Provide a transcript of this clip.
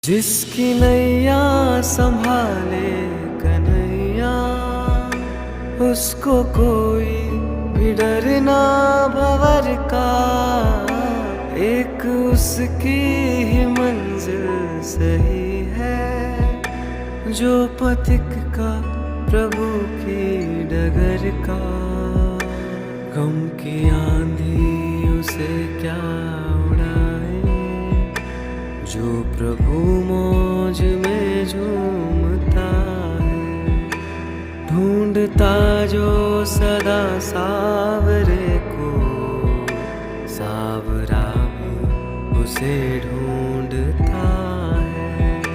जिसकी नैया संभाले कन्हैया, उसको कोई भी डर ना भंवर का। एक उसकी ही मंजिल सही है, जो पथिक का प्रभु की डगर का। गम की आंधी उसे क्या उड़ाए, जो प्रभु मौज में झूमता है। ढूंढता जो सदा सावरे को, सावरा भी उसे ढूंढ